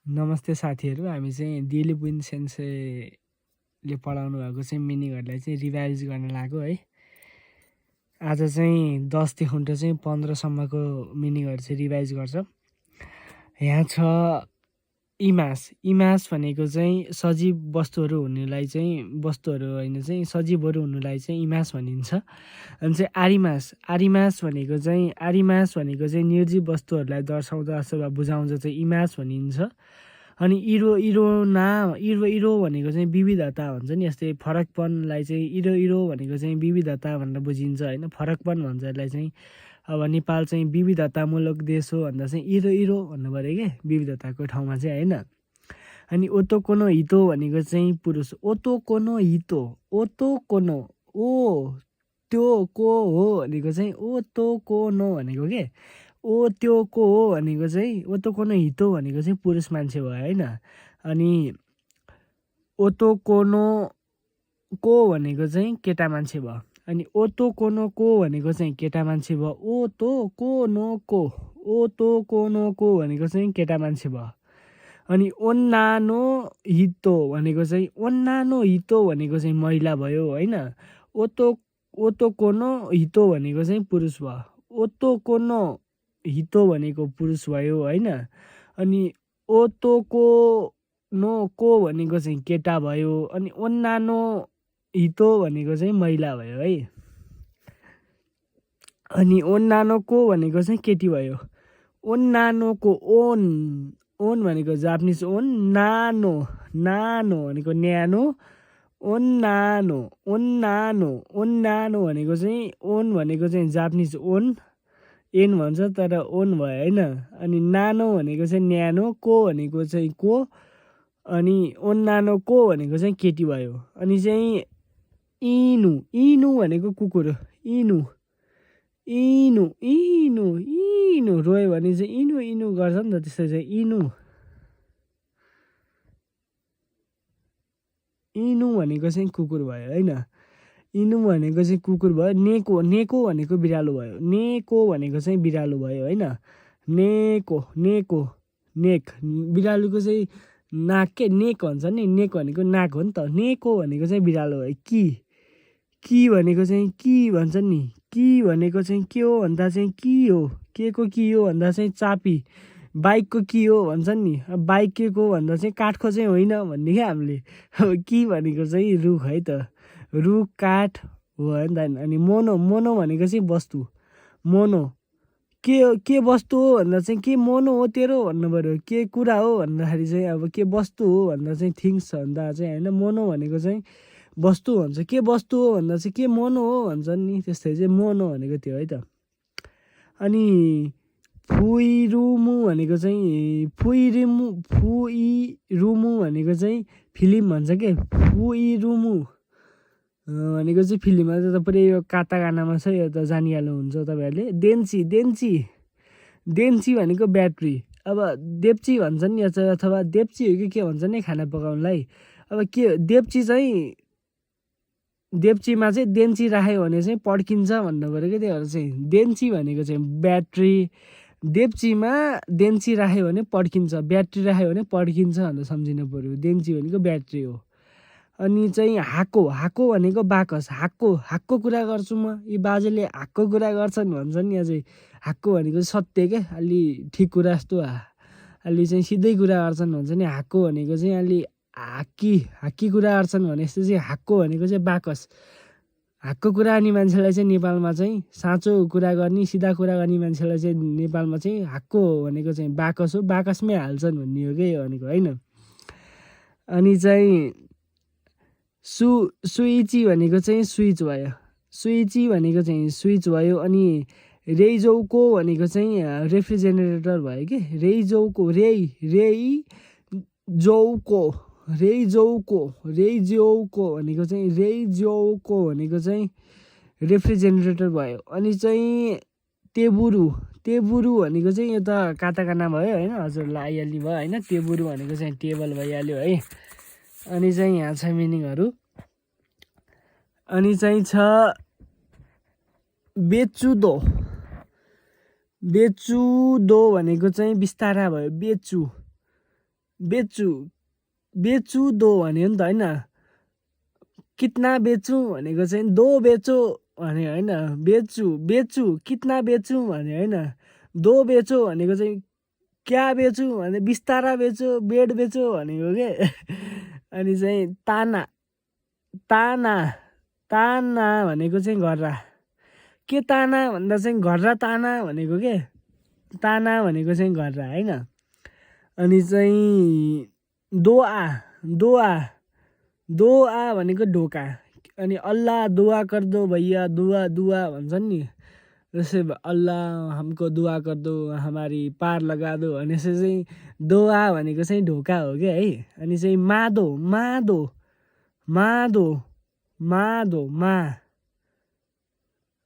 नमस्ते साथीहरू, हामी चाहिँ दिलीप विन सेन्सेले पढाउनु भएको चाहिँ मिनिङहरूलाई चाहिँ रिभाइज गर्न लाग्यो है। आज चाहिँ 10 देखि चाहिँ 15 सम्मको मिनिङहरू चाहिँ रिभाइज गर्छ। यहाँ छ इमास भनेको चाहिँ सजीव वस्तुहरू हुनुलाई चाहिँ वस्तुहरू होइन चाहिँ सजीवहरू हुनुलाई चाहिँ इमास भनिन्छ। अनि चाहिँ आरिमास भनेको चाहिँ निर्जीव वस्तुहरूलाई दर्शाउँदा अथवा बुझाउँछ चाहिँ इमास भनिन्छ। अनि इरो भनेको चाहिँ विविधता हुन्छ नि, यस्तै फरकपनलाई चाहिँ इरो भनेको चाहिँ विविधता भनेर बुझिन्छ होइन। फरकपन भन्छ यसलाई चाहिँ। अब नेपाल चाहिँ विविधतामूलक देश हो भन्दा चाहिँ इरो भन्नु पऱ्यो क्या विविधताको ठाउँमा चाहिँ होइन। अनि ओतोकोनो हितो भनेको चाहिँ पुरुष। ओतोकोनो हितो, ओतोकोनो ओ त्यो को हो भनेको चाहिँ ओतोकोनो भनेको के ओ त्यो को हो भनेको चाहिँ ओतोकोनो हितो भनेको चाहिँ पुरुष मान्छे भयो होइन। अनि ओतोकोनो को भनेको चाहिँ केटा मान्छे भयो। अनि ओतोकोनो को भनेको चाहिँ केटा मान्छे भयो। ओतोकोनो को भनेको चाहिँ केटा मान्छे भयो। अनि ओन्नानो हितो भनेको चाहिँ महिला भयो होइन। ओतोकोनो हितो भनेको चाहिँ पुरुष भयो। ओतोकोनो हितो भनेको पुरुष भयो होइन। अनि ओतोकोनो को भनेको चाहिँ केटा भयो। अनि ओन्नानो हितो भनेको चाहिँ महिला भयो है। अनि ओन्नानो को भनेको चाहिँ केटी भयो। ओन्नानोको ओन भनेको जापानिज ओन, नानो भनेको न्यानो, ओन्नानो भनेको चाहिँ ओन भनेको चाहिँ जापानिज ओन, एन भन्छ तर ओन भयो होइन। अनि नानो भनेको चाहिँ न्यानो, को भनेको चाहिँ को, अनि ओन्नानो को भनेको चाहिँ केटी भयो। अनि चाहिँ इनु भनेको कुकुर, इनु रोयो भने चाहिँ इनु गर्छ नि त, त्यस्तो चाहिँ इनु भनेको चाहिँ कुकुर भयो होइन। इनु भनेको चाहिँ कुकुर भयो। नेको भनेको बिरालो भयो। नेको भनेको चाहिँ बिरालो भयो होइन। नेक बिरालोको चाहिँ नाक के नेक भन्छ नि, नेक भनेको नाक हो नि त। नेको भनेको चाहिँ बिरालो भयो। कि भनेको चाहिँ कि भन्छ नि, कि भनेको चाहिँ के हो भन्दा चाहिँ कि हो, के को कि हो भन्दा चाहिँ चापी, बाइकको कि हो भन्छ नि। बाइक के को भन्दा चाहिँ काठको चाहिँ होइन भन्ने क्या हामीले। कि भनेको चाहिँ रुख है त, रुख काठ हो होइन त। अनि मोनो भनेको चाहिँ वस्तु, मोनो के वस्तु हो भन्दा चाहिँ के मोनो हो तेरो भन्नु पऱ्यो। के कुरा हो भन्दाखेरि चाहिँ अब के वस्तु हो भन्दा चाहिँ थिङ्स भन्दा चाहिँ होइन। मोनो भनेको चाहिँ वस्तु भन्छ, के वस्तु हो भन्दा चाहिँ के मोनो हो भन्छ नि, त्यस्तै चाहिँ मोनो भनेको त्यो है त। अनि फुइरुमु भनेको चाहिँ फुइरुमु भनेको चाहिँ फिल्म भन्छ के। फुइरुमु भनेको चाहिँ फिल्म हो त, पुरै यो कातागानामा छ, यो त जानिहाल्नुहुन्छ तपाईँहरूले। देन्ची भनेको ब्याट्री। अब देप्ची भन्छन् नि अथवा देप्ची हो कि के भन्छ नि खाना पकाउनलाई। अब के देप्चीमा चाहिँ देन्ची राख्यो भने चाहिँ पड्किन्छ भन्नु पऱ्यो क्या। त्यही भएर चाहिँ देन्ची भनेको चाहिँ ब्याट्री, देप्चीमा देन्ची राख्यो भने पड्किन्छ, ब्याट्री राख्यो भने पड्किन्छ भनेर सम्झिनु पऱ्यो। देन्ची भनेको ब्याट्री हो। अनि चाहिँ हाको भनेको बाकस। हाकको कुरा गर्छु म, यी बाजेले हाकको कुरा गर्छन् भन्छन् नि अझै। हाकको भनेको सत्य क्या, अलि ठिक कुरा जस्तो अलि चाहिँ सिधै कुरा गर्छन् भन्छ नि। हाकको भनेको चाहिँ अलि हाक्की कुरा गर्छन् भने जस्तो चाहिँ हाकको भनेको चाहिँ बाकस। हाकको कुरा गर्ने मान्छेलाई चाहिँ नेपालमा चाहिँ साँचो कुरा गर्ने, सिधा कुरा गर्ने मान्छेलाई चाहिँ नेपालमा चाहिँ हाकको भनेको चाहिँ बाकस हो, बाकसमै हाल्छन् भन्ने हो क्या यो भनेको होइन। अनि चाहिँ सुइची भनेको चाहिँ स्विच भयो, स्विच भयो। अनि रेइजौको भनेको चाहिँ रेफ्रिजरेटर भयो कि। रेइजौको भनेको चाहिँ रेफ्रिजरेटर भयो। अनि चाहिँ टेबुरु भनेको चाहिँ यो त काताकाना भयो होइन, हजुरलाई आइहाल्ने भयो होइन। टेबुरु भनेको चाहिँ टेबल भइहाल्यो है। अनि चाहिँ यहाँ छ मिनिङहरू। अनि चाहिँ छ बेचुदो भनेको चाहिँ बिस्तारा भयो। बेचु बेचु दो भन्यो नि त होइन। कितना बेचु भनेको चाहिँ दो बेचो भन्यो होइन। बेचु बेचु कितना बेचु भन्यो होइन। दो बेचो भनेको चाहिँ क्या बेचु भने बिस्तारा बेचो बेड बेचो भनेको के। अनि चाहिँ ताना ताना ताना भनेको चाहिँ घर्रा। के ताना भन्दा चाहिँ घर्रा ताना भनेको के। ताना भनेको चाहिँ घर्रा होइन। अनि चाहिँ दोआ दोआ दोआ भनेको ढोका। अनि अल्लाह दुआ कर दो भैया दुआ दुआ भन्छन् नि। जस्तै अल्लाह हमको दुआ कर दो हमारी पार लगा दो भनेपछि चाहिँ दोआ भनेको चाहिँ ढोका हो क्या है। अनि चाहिँ मादो मादो मादो मादो मा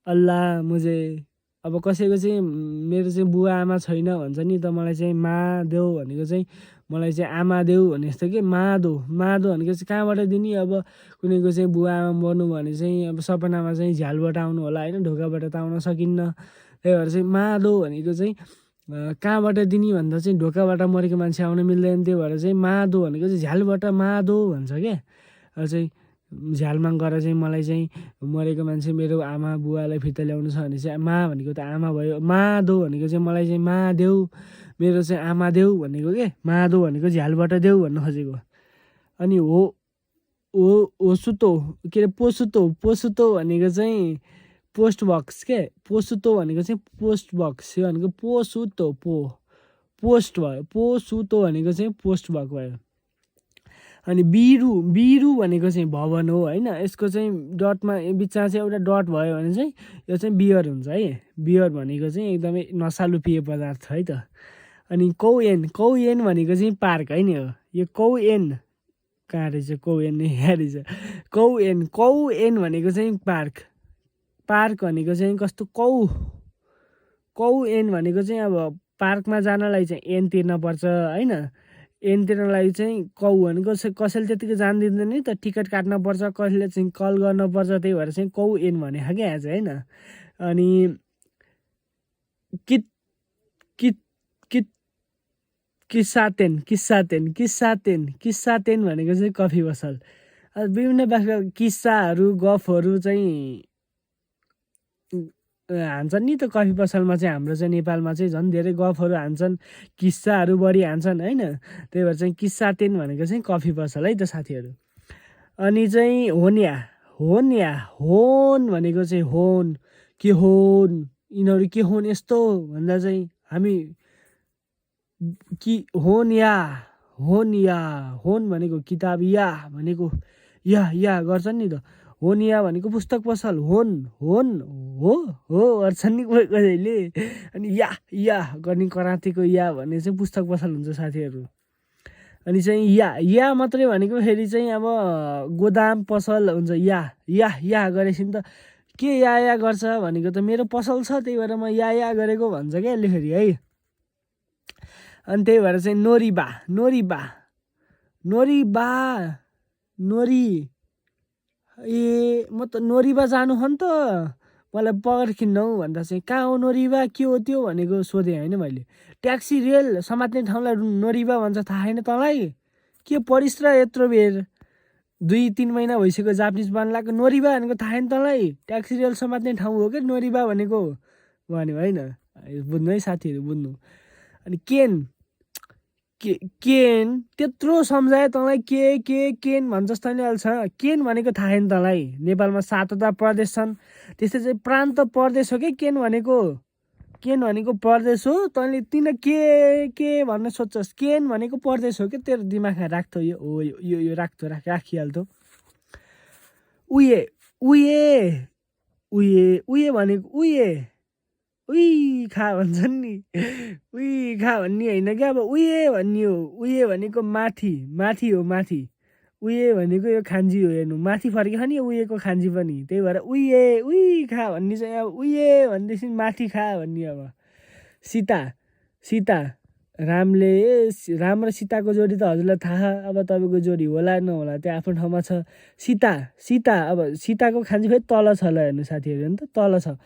अल्लाह मुझे अब कसैको चाहिँ मेरो चाहिँ बुवा आमा छैन भन्छ नि त मलाई चाहिँ मा देऊ भनेको चाहिँ मलाई चाहिँ आमा देऊ भने जस्तो कि मादो मादो भनेको चाहिँ कहाँबाट दिने। अब कुनैको चाहिँ बुवा आमा बन्नु भने चाहिँ अब सपनामा चाहिँ झ्यालबाट आउनु होला होइन। ढोकाबाट त आउन सकिन्न। त्यही भएर चाहिँ मादो भनेको चाहिँ कहाँबाट दिने भन्दा चाहिँ ढोकाबाट मरेको मान्छे आउन मिल्दैन। त्यही भएर चाहिँ मादो भनेको चाहिँ झ्यालबाट मादो भन्छ क्या। र चाहिँ झ्यालमा गएर चाहिँ मलाई चाहिँ मरेको मान्छे मेरो आमा बुवालाई फिर्ता ल्याउनु छ भने चाहिँ मा भनेको त आमा भयो। मादो भनेको चाहिँ मलाई चाहिँ मा देऊ मेरो चाहिँ आमा देऊ भनेको के। मादो भनेको झ्यालबाट देऊ भन्नु खोजेको। अनि होसुतो के अरे पोसुतो पोसुतो भनेको चाहिँ पोस्ट बक्स के। पोसुतो भनेको चाहिँ पोस्ट बक्स यो भनेको पोसुतो पोस्ट भयो। पोसुतो भनेको चाहिँ पोस्ट बक्स भयो। अनि बिरु बिरु भनेको चाहिँ भवन हो होइन। यसको चाहिँ डटमा बिचमा चाहिँ एउटा डट भयो भने चाहिँ यो चाहिँ बियर हुन्छ है। बियर भनेको चाहिँ एकदमै नसालु पेय पदार्थ है त। अनि कौएन कौएन भनेको चाहिँ पार्क होइन। यो कौएन कहाँ रहेछ कौएन यहाँ रहेछ। कौएन कौएन भनेको चाहिँ पार्क। पार्क भनेको चाहिँ कस्तो कौएन भनेको चाहिँ अब पार्कमा जानलाई चाहिँ एन तिर्न पर्छ होइन। एन तिर्नलाई चाहिँ कौ भनेको कसैले त्यतिकै जान दिँदैन नि त। टिकट काट्न पर्छ कसैले चाहिँ कल गर्न पर्छ। त्यही भएर चाहिँ कौएन भने क्या आज होइन। अनि कित कित कित किस्सातेन किस्सातेन किस्सातेन किस्सातेन भनेको चाहिँ कफी पसल। विभिन्न प्रकारका किस्साहरू गफहरू चाहिँ हान्छन् नि त कफी पसलमा चाहिँ। हाम्रो चाहिँ नेपालमा चाहिँ झन् धेरै गफहरू हान्छन् किस्साहरू बढी हान्छन् होइन। त्यही भएर चाहिँ किस्सातेन भनेको चाहिँ कफी पसल है त साथीहरू। अनि चाहिँ होन्या होन्या होन भनेको चाहिँ होन के होन यिनीहरू के होन यस्तो भन्दा चाहिँ हामी कि होन या होन भनेको किताब या भनेको या गर्छन् नि त। होन या भनेको पुस्तक पसल होन होन हो गर्छन् नि कसैले। अनि या गर्ने करातेको या भन्ने चाहिँ पुस्तक पसल हुन्छ साथीहरू। अनि चाहिँ या मात्रै भनेको फेरि चाहिँ अब गोदाम पसल हुन्छ। या गरेपछि त के या गर्छ भनेको त मेरो पसल छ त्यही भएर म या गरेको भन्छ क्या यसले फेरि है। अनि त्यही भएर चाहिँ नोरिबा नोरिबा नोरिबा नोरी म त नोरिबा जानु हो नि त मलाई पगर किन्नु हौ भन्दा चाहिँ कहाँ हो नोरिबा के हो त्यो भनेको सोधेँ होइन मैले। ट्याक्सी रेल समात्ने ठाउँलाई नोरिबा भन्छ थाहा छैन तँलाई। के पढिस् र यत्रो बेर 2-3 महिना भइसक्यो जापानिज पढ्न लाग्यो। नोरिबा भनेको थाहा छैन तँलाई। ट्याक्सी रेल समात्ने ठाउँ हो क्या नोरिबा भनेको भन्यो होइन। बुझ्नु है साथीहरू बुझ्नु। अनि केन त्यत्रो सम्झाए तँलाई केन भन्छ तैँले हाल्छ। केन भनेको थाहा छैन तँलाई। नेपालमा 7वटा प्रदेश छन् त्यस्तै चाहिँ प्रान्त प्रदेश हो कि केन भनेको प्रदेश हो। तैँले तिन के भन्न सोध्छस्। केन भनेको प्रदेश हो कि तेरो दिमागमा राख्थ्यो यो हो यो राखिहाल्थ्यो। उये भनेको उही खा भन्छन् नि। उही खा भन्ने होइन क्या। अब उये भन्ने हो। उये भनेको माथि हो माथि। उये भनेको यो खान्जी हो हेर्नु माथि फर्केको नि उयोको खान्जी पनि। त्यही भएर उही खा भन्ने चाहिँ अब उये भनेदेखि माथि खा भन्ने। अब सीता राम र सीताको जोडी त हजुरलाई थाहा। अब तपाईँको जोडी होला नहोला त्यो आफ्नो ठाउँमा छ। सीता अब सीताको खान्जी फेरि तल छ ल हेर्नु साथीहरू हेर्नु त तल छ।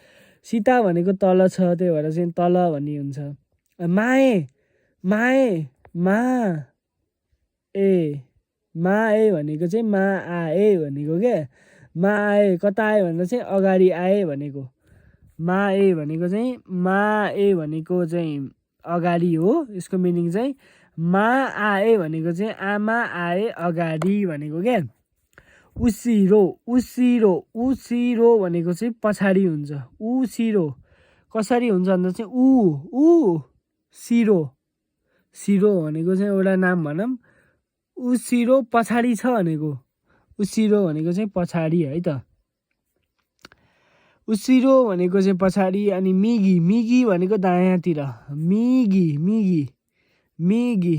सीता भनेको तल छ त्यही भएर चाहिँ तल भन्ने हुन्छ। माए ए मा आए भनेको चाहिँ मा आए भनेको क्या मा आए कता आए भन्दा चाहिँ अगाडि आए भनेको मा ए भनेको चाहिँ मा ए भनेको चाहिँ अगाडि हो यसको मिनिङ चाहिँ मा आए भनेको चाहिँ आमा आए अगाडि भनेको क्या उसिरो उसिरो उसिरो भनेको चाहिँ पछाडि हुन्छ उसिरो कसरी हुन्छ भन्दा चाहिँ ऊ सिरो सिरो भनेको चाहिँ एउटा नाम भनौँ उसिरो पछाडि छ भनेको उसिरो भनेको चाहिँ पछाडि है त उसिरो भनेको चाहिँ पछाडि अनि मिगी मिगी भनेको दायाँतिर मिगी मिगी मिगी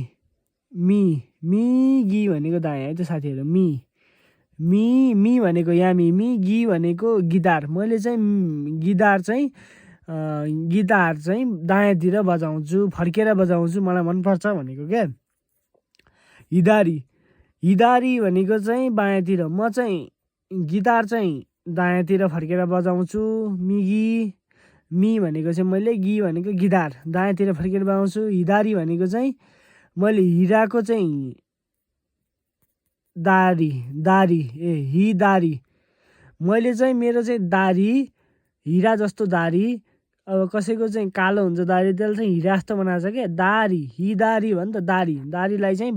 मिगी भनेको दायाँ है त साथीहरू मी भनेको यामी गी भनेको गिटार मैले चाहिँ गिटार चाहिँ दायाँतिर बजाउँछु फर्केर बजाउँछु मलाई मनपर्छ भनेको क्या हिदारी हिदारी भनेको चाहिँ बायाँतिर म चाहिँ गिटार चाहिँ दायाँतिर फर्केर बजाउँछु मी भनेको चाहिँ मैले गी भनेको गिटार दायाँतिर फर्केर बजाउँछु हिदारी भनेको चाहिँ मैले हिराको चाहिँ दारी हिदारी मैले चाहिँ मेरो चाहिँ दारी हिरा जस्तो दारी अब कसैको चाहिँ कालो हुन्छ दारी त्यसले चाहिँ हिरा जस्तो बनाएको छ क्या दारी हिदारी भयो नि त दारीलाई चाहिँ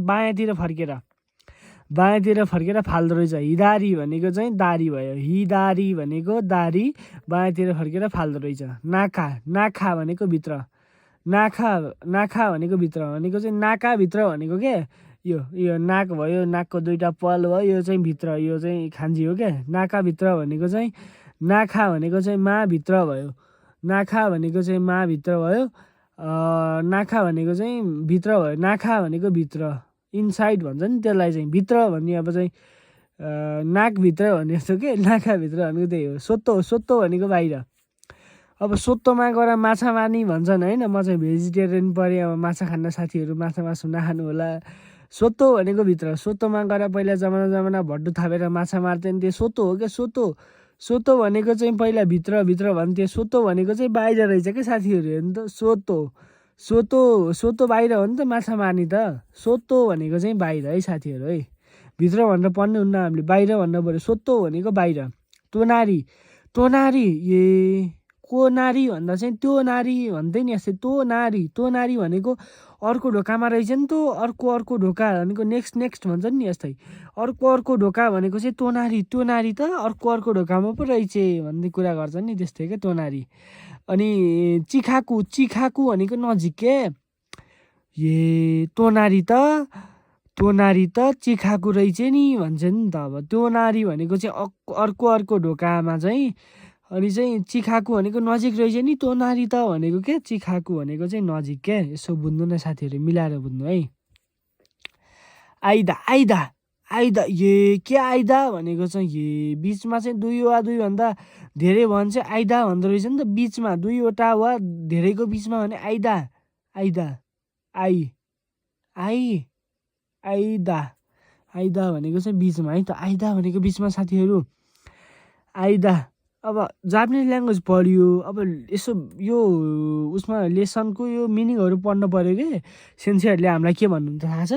बायाँतिर फर्केर फाल्दो रहेछ हिदारी भनेको चाहिँ दारी भयो हिदारी भनेको दारी बायाँतिर फर्केर फाल्दो रहेछ नाखा भनेको भित्र नाखा भनेको भित्र भनेको चाहिँ नाकाभित्र भनेको क्या यो नाक भयो नाकको दुईटा पल भयो यो चाहिँ भित्र यो चाहिँ खान्जी हो क्या नाकाभित्र भनेको चाहिँ नाखा भनेको चाहिँ माभित्र भयो नाखा भनेको चाहिँ माभित्र भयो नाखा भनेको चाहिँ भित्र भयो नाखा भनेको भित्र इनसाइड भन्छ नि त्यसलाई चाहिँ भित्र भन्ने अब चाहिँ नाकभित्र भन्ने जस्तो के नाकाभित्र भनेको त्यही हो सोत्तो भनेको बाहिर अब सोत्तोमा गएर माछा मार्ने भन्छन् होइन म चाहिँ भेजिटेरियन परेँ अब माछा खान्न साथीहरू मासु नखानु होला सोत्तो भनेको भित्र सोत्तोमा गएर पहिला जमाना भड्डु थापेर माछा मार्थ्यो त्यो सोत्तो हो क्या सोत्तो भनेको चाहिँ पहिला भित्र भन्थ्यो सोत्तो भनेको चाहिँ बाहिर रहेछ क्या साथीहरू हेर्नु त सोत्तो बाहिर हो नि त माछा मार्ने त सोत्तो भनेको चाहिँ बाहिर है साथीहरू है भित्र भनेर पढ्नु हुन्न हामीले बाहिर भन्नु पऱ्यो सोत्तो भनेको बाहिर तोनारी ए को नारी भन्दा चाहिँ त्यो नारी भन्दै नि यस्तै त्यो नारी भनेको अर्को ढोकामा रहेछ नि त अर्को ढोका भनेको नेक्स्ट भन्छ नि यस्तै अर्को ढोका भनेको चाहिँ त्यो नारी त अर्को ढोकामा पो रहेछ भन्ने कुरा गर्छ नि त्यस्तै क्या त्यो नारी अनि चिखाकु भनेको नजिक के ए त्यो नारी त चिखाकु रहेछ नि भन्छ नि त अब त्यो नारी भनेको चाहिँ अर्को ढोकामा चाहिँ अनि चाहिँ चिखाकु भनेको नजिक रहेछ नि त्यो नारी त भनेको क्या चिखाकु भनेको चाहिँ नजिक क्या यसो बुझ्नु न साथीहरू मिलाएर बुझ्नु है आइदा ए के आइदा भनेको चाहिँ ए बिचमा चाहिँ दुई वा दुईभन्दा धेरै भने चाहिँ आइदा भन्दो रहेछ नि त बिचमा दुईवटा वा धेरैको बिचमा भने आइदा भनेको चाहिँ बिचमा है त आइदा भनेको बिचमा साथीहरू आइदा अब जापानिज ल्याङ्ग्वेज पढ्यो अब यसो यो उसमा लेसनको यो मिनिङहरू पढ्नु पऱ्यो कि सेन्सेहरूले हामीलाई के भन्नुहुन्छ थाहा छ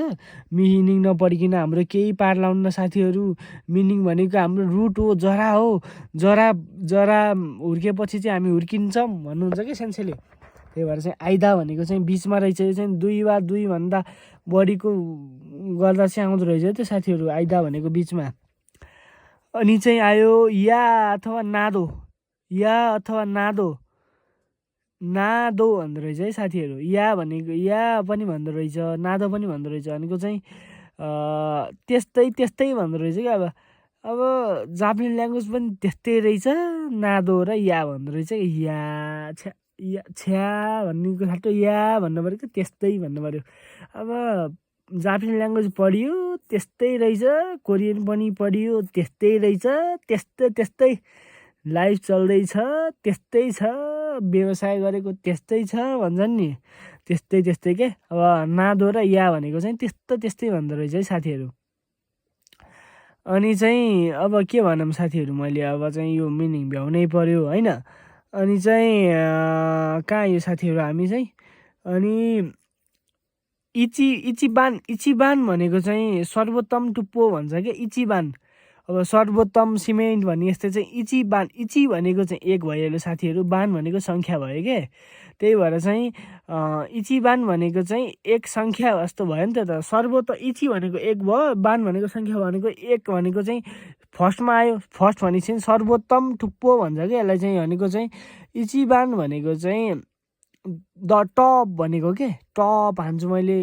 मिनिङ नपढिकन हाम्रो केही पार लाउनु साथीहरू मिनिङ भनेको हाम्रो रुट हो जरा हुर्केपछि चाहिँ हामी हुर्किन्छौँ भन्नुहुन्छ कि सेन्सेले त्यही भएर चाहिँ आइदा भनेको चाहिँ बिचमा रहेछ यो चाहिँ दुई वा दुईभन्दा बढीको गर्दा चाहिँ आउँदो रहेछ त्यो साथीहरू आइदा भनेको बिचमा अनि चाहिँ आयो या अथवा नादो नादो भन्दो रहेछ है साथीहरू या भनेको या पनि भन्दो रहेछ नादो पनि भन्दो रहेछ भनेको चाहिँ त्यस्तै भन्दो रहेछ क्या अब जापानिज ल्याङ्ग्वेज पनि त्यस्तै रहेछ नादो र या भन्दो रहेछ या छ्या भन्नेको साटो या भन्नु पऱ्यो कि त्यस्तै भन्नु पऱ्यो अब जापानिज ल्याङ्ग्वेज पढियो त्यस्तै रहेछ कोरियन पनि पढियो त्यस्तै रहेछ त्यस्तै लाइफ चल्दैछ त्यस्तै छ व्यवसाय गरेको त्यस्तै छ भन्छन् नि त्यस्तै के अब नादो र या भनेको चाहिँ त्यस्तै भन्दो रहेछ है साथीहरू अनि चाहिँ अब के भनौँ साथीहरू मैले अब चाहिँ यो मिनिङ भ्याउनै पर्यो होइन अनि चाहिँ कहाँ यो साथीहरू हामी चाहिँ अनि इचिबान भनेको चाहिँ सर्वोत्तम टुप्पो भन्छ क्या इचिबान। अब सर्वोत्तम सिमेन्ट भन्ने यस्तै चाहिँ इची भनेको चाहिँ एक भइहाल्यो साथीहरू, बान भनेको सङ्ख्या भयो के। त्यही भएर चाहिँ इचिबान भनेको चाहिँ एक सङ्ख्या जस्तो भयो नि त। इची भनेको एक भयो, बान भनेको सङ्ख्या भनेको एक भनेको चाहिँ फर्स्टमा आयो। फर्स्ट भनेपछि चाहिँ सर्वोत्तम टुप्पो भन्छ क्या यसलाई चाहिँ। भनेको चाहिँ इचिबान भनेको चाहिँ द टप भनेको के, टप हान्छु मैले।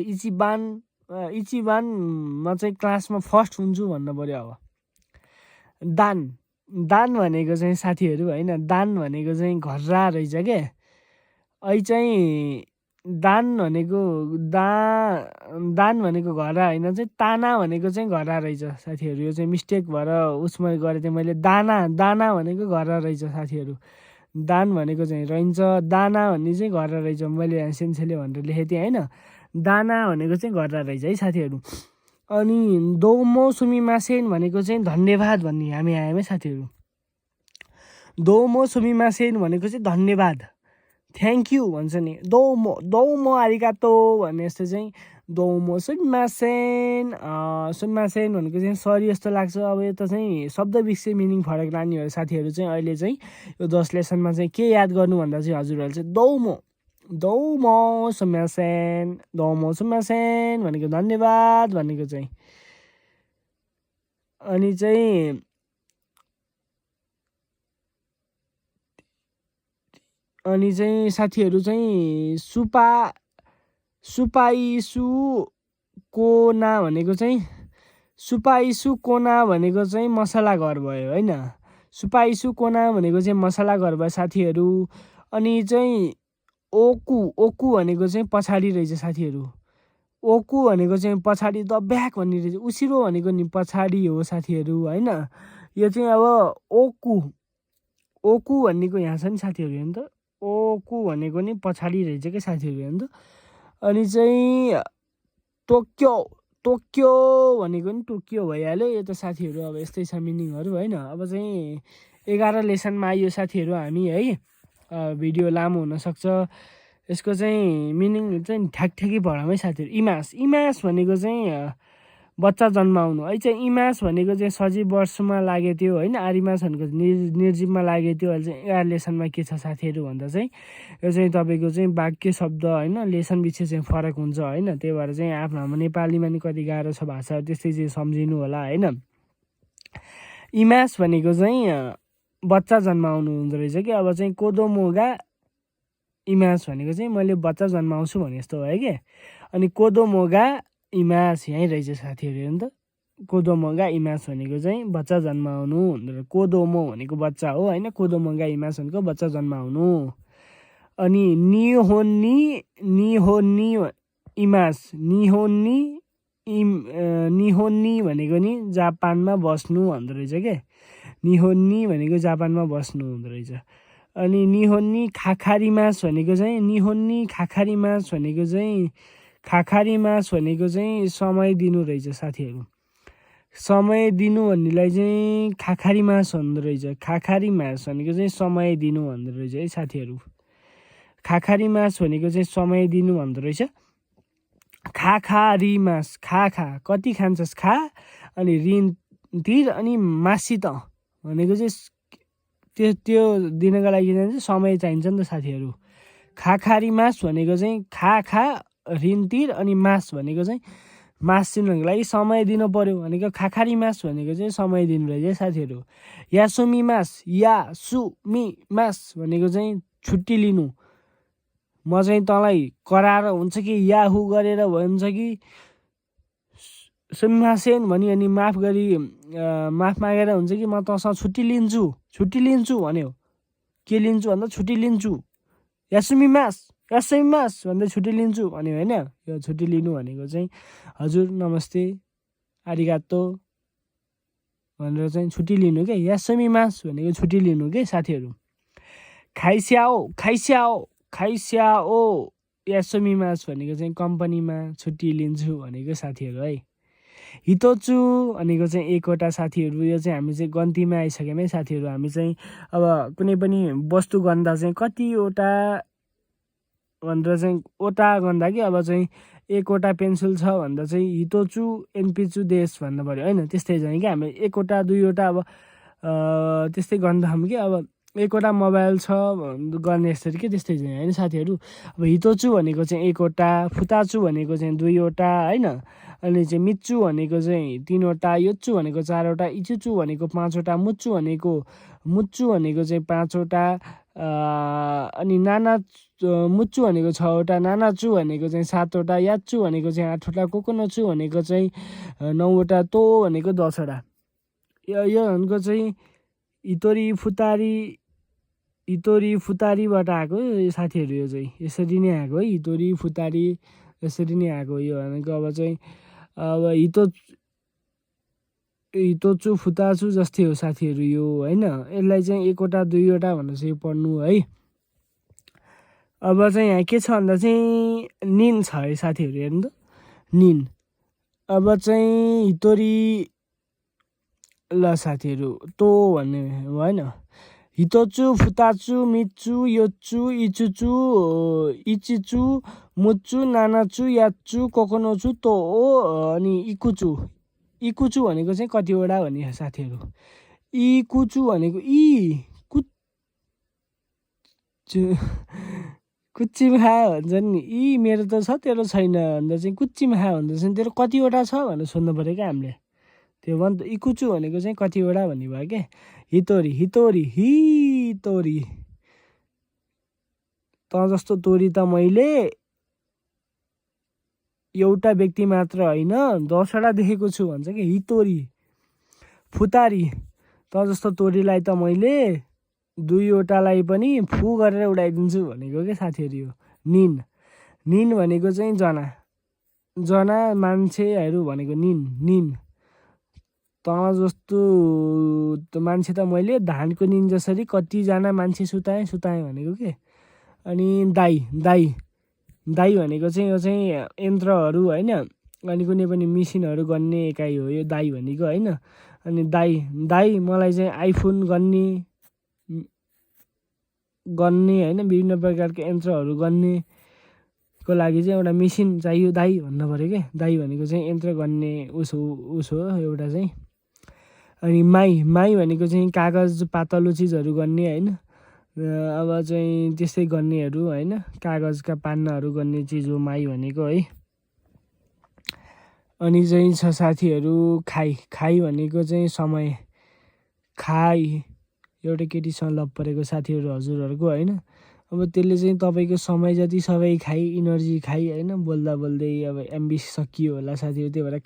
इचिबानमा चाहिँ क्लासमा फर्स्ट हुन्छु भन्नु पऱ्यो। अब दान भनेको चाहिँ साथीहरू होइन, दान भनेको चाहिँ घर्रा रहेछ के। अहिले चाहिँ दान भनेको घरा होइन, चाहिँ ताना भनेको चाहिँ घरा रहेछ साथीहरू। यो चाहिँ मिस्टेक भएर उसमा गरेको थिएँ मैले। दाना भनेको घरा रहेछ साथीहरू। दान भनेको चाहिँ रहन्छ, दाना भन्ने चाहिँ घरा रहेछ। मैले यहाँ सेन्सेले भनेर लेखेको थिएँ होइन। दाना भनेको चाहिँ घरा रहेछ है साथीहरू। अनि दोमो सुमिमासेन भनेको चाहिँ धन्यवाद भन्ने हामी आयौँ है साथीहरू। दोमो सुमिमासेन भनेको चाहिँ धन्यवाद, थ्याङ्क यू भन्छ नि। दोमो आरिगातो भन्ने यस्तो चाहिँ दोमो सुमिमासेन। सुमिमासेन भनेको चाहिँ सरी जस्तो लाग्छ। अब यो त चाहिँ शब्द विषय मिनिङ फरक लाने हो साथीहरू। चाहिँ अहिले चाहिँ यो 10 लेसनमा चाहिँ के याद गर्नु भन्दा चाहिँ हजुरहरूले चाहिँ दोमो सुमिमासेन भनेको धन्यवाद भनेको चाहिँ। अनि चाहिँ साथीहरू चाहिँ सुपाइसु कोना भनेको चाहिँ मसला घर भयो होइन। सुपाइसु कोना भनेको चाहिँ मसला घर भयो साथीहरू। अनि चाहिँ ओकु भनेको चाहिँ पछाडि रहेछ साथीहरू। ओकु भनेको चाहिँ पछाडि, द ब्याक भन्ने रहेछ। उसिरो भनेको नि पछाडि हो साथीहरू होइन। यो चाहिँ अब ओकु भन्नेको यहाँ छ नि साथीहरू, हेर्नु त। ओकु भनेको नि पछाडि रहेछ क्या साथीहरू, हेर्नु त। अनि चाहिँ टोक्यो भनेको नि टोकियो भइहाल्यो। यो त साथीहरू अब यस्तै छ मिनिङहरू होइन। अब चाहिँ 11 लेसनमा आइयो साथीहरू हामी है। भिडियो लामो हुनसक्छ। यसको चाहिँ मिनिङ चाहिँ ठ्याकठ्याकी पढाउँ है साथीहरू। इमास भनेको चाहिँ बच्चा जन्माउनु है। चाहिँ इमास भनेको चाहिँ सजीव वर्षमा लागेको थियो होइन। आरिमास भनेको निर्जीवमा लागेको थियो। अहिले चाहिँ 11 लेसनमा के छ साथीहरू भन्दा चाहिँ यो चाहिँ तपाईँको चाहिँ वाक्य शब्द होइन, लेसन पछि चाहिँ फरक हुन्छ होइन। त्यही भएर चाहिँ आफ्नो हाम्रो नेपालीमा नि कति गाह्रो छ भाषा, त्यस्तै चाहिँ सम्झिनु होला होइन। इमास भनेको चाहिँ बच्चा जन्माउनु हुँदो रहेछ कि। अब चाहिँ कोदोमोगा इमास भनेको चाहिँ मैले बच्चा जन्माउँछु भने जस्तो भयो कि। अनि कोदोमोगा इमास यहीँ रहेछ साथीहरू, हेर्नु त। कोदोमोगा इमास भनेको चाहिँ बच्चा जन्माउनु हुँदो रहेछ। कोदोमो भनेको बच्चा हो होइन, कोदोमोगा इमास भनेको बच्चा जन्माउनु। अनि निहोन्नी इमास, निहोन्नी भनेको नि जापानमा बस्नु भन्दो रहेछ क्या। निहोन्नी भनेको जापानमा बस्नु हुँदो रहेछ। अनि निहोन्नी खाखारिमास भनेको चाहिँ समय दिनु रहेछ साथीहरू। समय दिनु भन्नेलाई चाहिँ खाखारिमास भन्दो रहेछ। खाखारिमास भनेको चाहिँ समय दिनु भन्दो रहेछ है साथीहरू। खाखारिमास भनेको चाहिँ समय दिनु भन्दो रहेछ। खाखारिमास, खा कति खान्छस् खा, अनि ऋण तिर, अनि मासी त भनेको चाहिँ त्यो दिनको लागि चाहिँ समय चाहिन्छ नि त साथीहरू। खाखारिमास भनेको चाहिँ खा ऋण तिर, अनि मास भनेको चाहिँ मास दिनुको लागि समय दिनु पर्यो भनेको खाखारिमास भनेको चाहिँ समय दिनु रहेछ साथीहरू। यासुमिमास भनेको चाहिँ छुट्टी लिनु। म चाहिँ तँलाई कराएर हुन्छ कि याहु गरेर भन्छ कि सुमिमासेन भनी अनि माफ मागेर हुन्छ कि म तँसँग छुट्टी लिन्छु भन्यो। के लिन्छु भन्दा छुट्टी लिन्छु। यासुमिमास भन्दा छुट्टी लिन्छु भन्यो होइन। यो छुट्टी लिनु भनेको चाहिँ हजुर नमस्ते आरिगातो भनेर चाहिँ छुट्टी लिनु के। यासुमिमास भनेको छुट्टी लिनु के साथीहरू। खाइस्याओ यासुमिमास भनेको चाहिँ कम्पनीमा छुट्टी लिन्छु भनेको साथीहरू है। हितोचु भनेको चाहिँ एकवटा साथीहरू। यो चाहिँ हामी चाहिँ गन्तीमा आइसक्यौँ है साथीहरू। हामी चाहिँ अब कुनै पनि वस्तु गन्दा चाहिँ कतिवटा भनेर चाहिँ ओटा गन्दा कि अब चाहिँ एकवटा पेन्सिल छ भन्दा चाहिँ हितोचु एनपिचु देश भन्नु पऱ्यो होइन। त्यस्तै चाहिँ कि हामी एकवटा दुईवटा अब त्यस्तै गन्दाम कि अब एकवटा मोबाइल छ गर्ने यसरी कि त्यस्तै चाहिँ होइन साथीहरू। अब हितोचु भनेको चाहिँ एकवटा, फुताचु भनेको चाहिँ दुईवटा होइन, अनि चाहिँ मिच्चु भनेको चाहिँ तिनवटा, योच्चु भनेको चारवटा, इचुचु भनेको पाँचवटा, मुच्चु भनेको चाहिँ पाँचवटा, अनि मुच्चु भनेको छवटा, नानाचु भनेको चाहिँ सातवटा, याच्चु भनेको चाहिँ आठवटा, कोकोनचु भनेको चाहिँ नौवटा, तो भनेको 10वटा। यो भनेको चाहिँ हितोरी फुतारीबाट आएको साथीहरू। यो चाहिँ यसरी नै आएको है, हितोरी फुतारी यसरी नै आएको। यो भनेको अब चाहिँ अब हितोचु फुताचु जस्तै हो साथीहरू यो होइन। यसलाई चाहिँ एकवटा दुईवटा भनेर चाहिँ पढ्नु है। अब चाहिँ यहाँ के छ भन्दा चाहिँ निन छ है साथीहरू, हेर्नु त निन। अब चाहिँ हितोरी ल साथीहरू तो भन्ने होइन, हितोचु फुताचु मिच्चु योच्चु इचुचु इचिचु मुच्चु नानाचु याच्चु कोकोनोचु तो अनि इकुचु भनेको चाहिँ कतिवटा भन्ने साथीहरू। इकुचु भनेको कुच्चीमा खा भन्छ नि, मेरो त छ तेरो छैन भन्दा चाहिँ कुच्चीमा खा भन्दा चाहिँ तेरो कतिवटा छ भनेर सोध्नु पऱ्यो क्या हामीले। त्यो भन् त इकुचु भनेको चाहिँ कतिवटा भन्ने भयो क्या। हितोरी त जस्तो तोरी त मैले एउटा व्यक्ति मात्र होइन 10वटा देखेको छु भन्छ कि हितोरी। फुतारी त जस्तो तोरीलाई त मैले दुईवटालाई पनि फु गरेर उडाइदिन्छु भनेको क्या साथीहरू। यो निन भनेको चाहिँ जना मान्छेहरू भनेको निन त जस्तो मान्छे त मैले धानको निन जसरी कतिजना मान्छे सुताएँ भनेको के। अनि दाई भनेको चाहिँ यो चाहिँ यन्त्रहरू होइन, अनि कुनै पनि मिसिनहरू गर्ने एकाइ हो यो दाई भनेको होइन। अनि दाई मलाई चाहिँ आइफोन गर्ने होइन, विभिन्न प्रकारको यन्त्रहरू गर्नेको लागि चाहिँ एउटा मेसिन चाहियो दाई भन्नु पऱ्यो क्या। दाई भनेको चाहिँ यन्त्र गर्ने उसो हो एउटा चाहिँ। अनि माई भनेको चाहिँ कागज पातलो चिजहरू गर्ने होइन, अब चाहिँ त्यस्तै गर्नेहरू होइन, कागजका पान्नाहरू गर्ने चिज हो माई भनेको है। अनि चाहिँ छ साथीहरू खाई भनेको चाहिँ समय। खाई एउटा केटीसँग लभ परेको साथीहरू हजुरहरूको होइन। अब त्यसले चाहिँ तपाईँको समय जति सबै खाइ, इनर्जी खाइ होइन, बोल्दा बोल्दै अब एमबी सकियो होला साथीहरू। त्यही भएर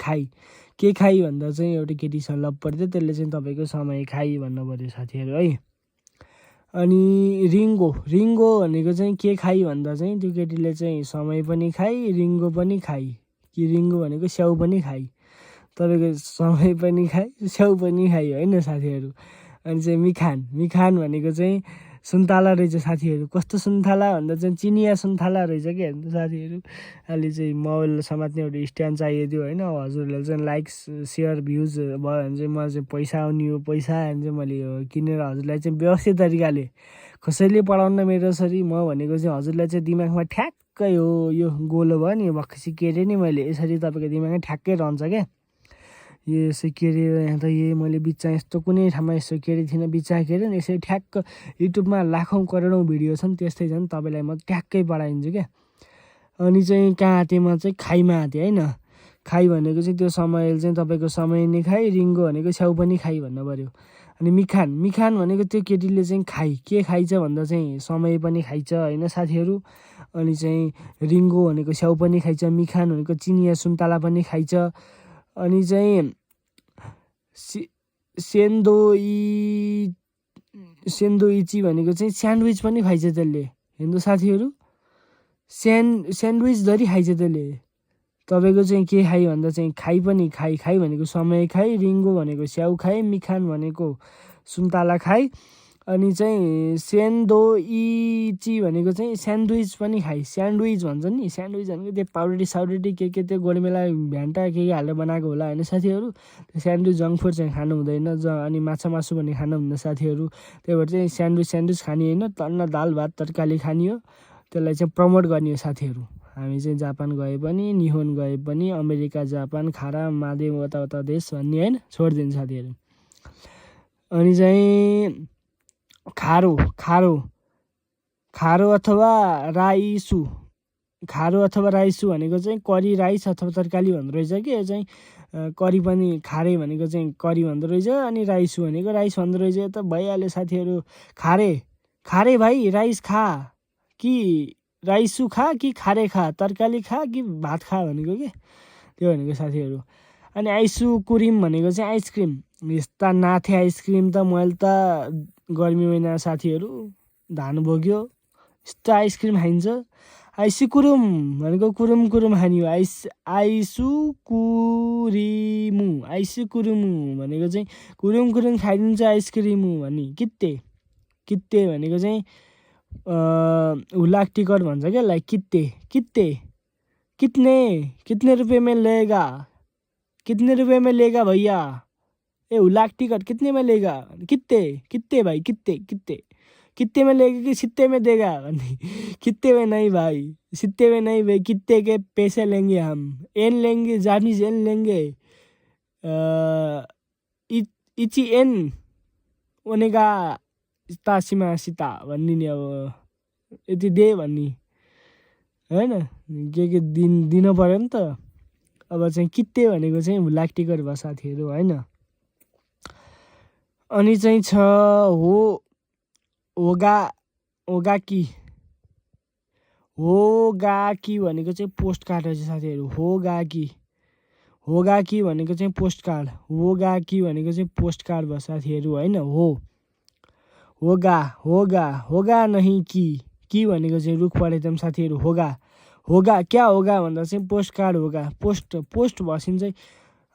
के खाइ भन्दा चाहिँ एउटा केटीसँग लभ पर्थ्यो, त्यसले चाहिँ तपाईँको समय खाइ भन्नु पऱ्यो साथीहरू है। अनि रिङ्गो भनेको चाहिँ के खाइ भन्दा चाहिँ त्यो केटीले चाहिँ समय पनि खाइ, रिङ्गो पनि खाइ। कि रिङ्गो भनेको स्याउ पनि खाइ, तपाईँको समय पनि खाइ स्याउ पनि खाइ होइन साथीहरू। अनि चाहिँ मिखान भनेको चाहिँ सुन्तला रहेछ साथीहरू। कस्तो सुन्तला भन्दा चाहिँ चिनिया सुन्तला रहेछ क्या हेर्नु साथीहरू। अहिले चाहिँ मोबाइल समात्ने एउटा स्ट्यान्ड चाहिएको थियो होइन। हजुरहरूले चाहिँ लाइक्स सेयर भ्युज भयो भने चाहिँ मलाई चाहिँ पैसा आउने हो, पैसा आयो भने चाहिँ मैले यो किनेर हजुरलाई चाहिँ व्यवस्थित तरिकाले कसैले पढाउन मेरो यसरी म भनेको चाहिँ हजुरलाई चाहिँ दिमागमा ठ्याक्कै हो यो गोलो भयो नि भक्क सिकेर नि मैले यसरी तपाईँको दिमागमा ठ्याक्कै रहन्छ क्या। यो यसो के अरे यहाँ त यो मैले बिच्चा यस्तो कुनै ठाउँमा यसो के अरे थिइनँ, बिच्चा के अरे यसरी ठ्याक्क युट्युबमा लाखौँ करोडौँ भिडियो छन्, त्यस्तै झन् तपाईँलाई म ठ्याक्कै पढाइदिन्छु क्या। अनि चाहिँ कहाँ आँटेँ म चाहिँ खाइमा आँटेँ होइन। खाइ भनेको चाहिँ त्यो समयले चाहिँ तपाईँको समय नै खाइ, रिङ्गो भनेको स्याउ पनि खाइ भन्नु पऱ्यो। अनि मिखान भनेको त्यो केटीले चाहिँ के खाइछ भन्दा चाहिँ समय पनि खाइछ होइन साथीहरू। अनि चाहिँ रिङ्गो भनेको स्याउ पनि खाइछ, मिखान भनेको चिनिया सुन्तला पनि खाइछ। अनि चाहिँ सेन्डोइची भनेको चाहिँ स्यान्डविच पनि खाइछ त्यसले हेर्नु साथीहरू। स्यान्डविच धरि खाइछ त्यसले। तपाईँको चाहिँ के खाइ भन्दा चाहिँ खाइ भनेको समय खाइ, रिङ्गो भनेको स्याउ खाइ, मिखान भनेको सुन्तला खाइ, अनि चाहिँ सेन्डोइची भनेको चाहिँ स्यान्डविच पनि खाइ। स्यान्डविच भन्छ नि, स्यान्डविच भनेको त्यो पाउडरी के त्यो गोडमेला भ्यान्टा के हालेर बनाएको होला होइन साथीहरू। त्यो स्यान्डविच जङ्क फुड चाहिँ खानु हुँदैन, अनि माछा मासु पनि खानु हुँदैन साथीहरू। त्यही भएर चाहिँ स्यान्डविच खाने होइन, टन्न दाल भात तरकारी खाने हो। त्यसलाई चाहिँ प्रमोट गर्ने हो साथीहरू। हामी चाहिँ जापान गए पनि, निहोन गए पनि, अमेरिका, जापान, खारा मादेव उता देश भन्ने होइन, छोडिदिनु साथीहरू। अनि चाहिँ खारो अथवा राइसु, खारो अथवा राइसु भनेको चाहिँ करी राइस अथवा तरकारी भन्दो रहेछ कि। यो चाहिँ करी पनि, खारे भनेको चाहिँ करी भन्दो रहेछ, अनि राइसु भनेको राइस भन्दो रहेछ। त भइहाल्यो साथीहरू। खारे भाइ राइस खा कि राइसु खा कि खारे खा, तरकारी खा कि भात खा भनेको के, त्यो भनेको साथीहरू। अनि आइसक्रिम भनेको चाहिँ आइसक्रिम। यस्ता नाथे आइसक्रिम त मैले त गर्मी महिना साथीहरू धान बोक्यो, यस्तो आइसक्रिम खाइन्छ। आइसकुरुम भनेको कुरुम खाने हो। आइसकुरुमु भनेको चाहिँ कुरुम खाइदिन्छ आइसक्रिम भने। कित्ते भनेको चाहिँ हुलाक टिकट भन्छ क्या, लाइक कित्ते कितने रुपये में लेगा भैया, ए हुलाक टिकट कितने में लेगा, कित्ते भाई कित्ते में लेगा कि सित्ते में देगा भन्ने। कित्ते में नहीं भाई, सित्ते में नहीं भाई, कित्ते के पैसे लेंगे हम, एन लेंगे, जापानीज एन लेंगे, इची एन ओनेगा तासिमा सिता भन्ने नि। अब यति दे भन्ने होइन, के दिन पऱ्यो नि त। अब चाहिँ कित्ते भनेको चाहिँ हुलाक टिकट भयो साथीहरू होइन। अनि चाहिँ छ होगाकी भनेको चाहिँ पोस्ट कार्ड रहेछ साथीहरू। होगाकी भनेको चाहिँ पोस्ट कार्ड, होगाकी भनेको चाहिँ पोस्ट कार्ड भयो साथीहरू होइन। होगा नहीं कि भनेको चाहिँ रुख पढेछौँ साथीहरू। होगा क्या होगा भन्दा चाहिँ पोस्ट कार्ड होगा। पोस्ट भएपछि चाहिँ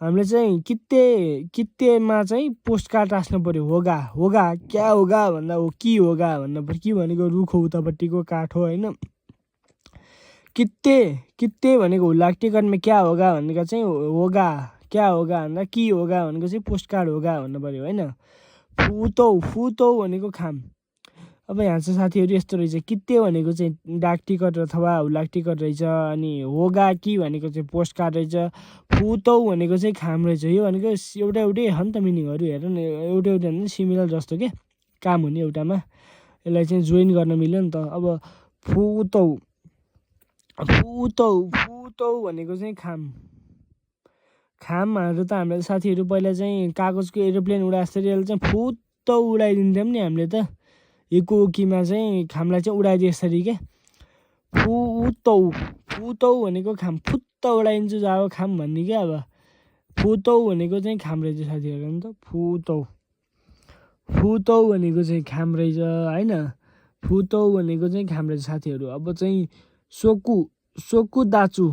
हामीले चाहिँ कित्तेमा चाहिँ पोस्ट कार्ड राख्नु पऱ्यो। होगा क्या होगा भन्दा हो कि होगा भन्नु पऱ्यो। कि भनेको रुख हो, उतापट्टिको काठ हो होइन। कित्ते भनेको हुलाक टिकटमा क्या होगा भनेको चाहिँ होगा क्या होगा भन्दा कि होगा भनेको चाहिँ पोस्ट कार्ड होगा भन्नु पऱ्यो होइन। फुतौ भनेको खाम। अब यहाँ चाहिँ साथीहरू यस्तो रहेछ, कित्ते भनेको चाहिँ डाक टिकट अथवा हुलाक टिकट रहेछ, अनि होगा कि भनेको चाहिँ पोस्ट कार्ड रहेछ, फुतौ भनेको चाहिँ खाम रहेछ। यो भनेको एउटै हो नि त मिनिङहरू, हेर न एउटै नि सिमिलर जस्तो के काम हुने एउटामा, यसलाई चाहिँ जोइन गर्न मिल्यो नि त। अब फुतौ भनेको चाहिँ खामहरू त हामीले साथीहरू पहिला चाहिँ कागजको एरोप्लेन उडाएसरी यसले चाहिँ फुतौ उडाइदिन्थ्यौँ नि हामीले त। इकोकीमा चाहिँ खामलाई चाहिँ उडाइदिए यसरी के। फुतौ भनेको खाम, फुत्त उडाइदिन्छु जाओ खाम भन्ने क्या। अब फुतौ भनेको चाहिँ खाम रहेछ साथीहरू नि त। फुतौ भनेको चाहिँ खाम रहेछ होइन। फुतौ भनेको चाहिँ खाम रहेछ साथीहरू। अब चाहिँ सोकुदाचु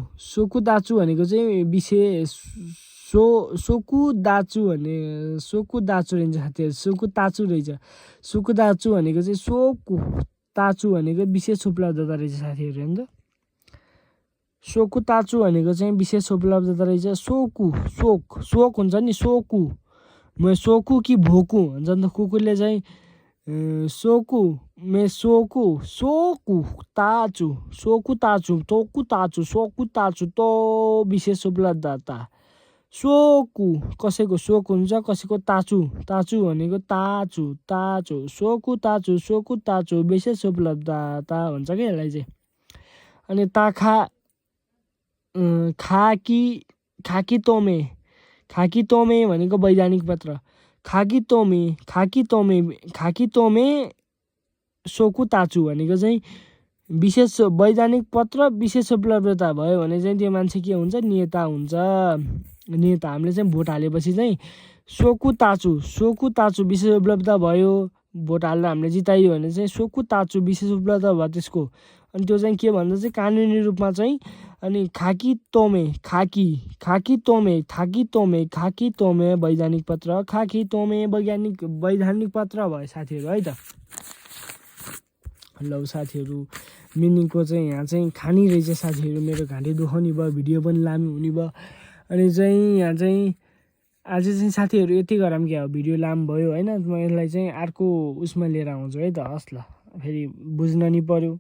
भनेको चाहिँ विशेष सोकुदाचु रहेछ साथीहरू। सोकुताचु रहेछ। सोकुदाचु भनेको चाहिँ सोकुताचु भनेको विशेष उपलब्धता रहेछ साथीहरू होइन त। सोकुताचु भनेको चाहिँ विशेष उपलब्धता रहेछ। सोक हुन्छ नि, म सोकु कि भोकु भन्छ नि त कुकुरले चाहिँ। सोकुताचु तो विशेष उपलब्धता। सोकु कसैको सोक हुन्छ, कसैको ताचु भनेको ताचु सोकुताचु विशेष उपलब्धता भन्छ क्या यसलाई चाहिँ। अनि खाकी भनेको वैधानिक पत्र। खाकी सोकुताचु भनेको चाहिँ विशेष वैधानिक पत्र विशेष उपलब्धता भयो भने चाहिँ त्यो मान्छे के हुन्छ, नेता हुन्छ। नेता हामीले चाहिँ भोट हालेपछि चाहिँ सोकुताचु विशेष उपलब्धता भयो, भोट हालेर हामीले जिताइयो भने चाहिँ सोकुताचु विशेष उपलब्धता भयो त्यसको। अनि त्यो चाहिँ के भन्दा चाहिँ कानुनी रूपमा चाहिँ। अनि खाकी तोमे वैधानिक पत्र, वैधानिक पत्र भयो साथीहरू है त। ल साथीहरू मिनिङको चाहिँ यहाँ चाहिँ खानी रहेछ साथीहरू। मेरो घाँटी दुखाउने भयो, भिडियो पनि लामो हुने भयो। अनि चाहिँ यहाँ चाहिँ आज चाहिँ साथीहरू यति गरौँ क्या, भिडियो लामो भयो होइन। म यसलाई चाहिँ अर्को उसमा लिएर आउँछु है त। हस् ल, फेरि बुझ्न नि पऱ्यो।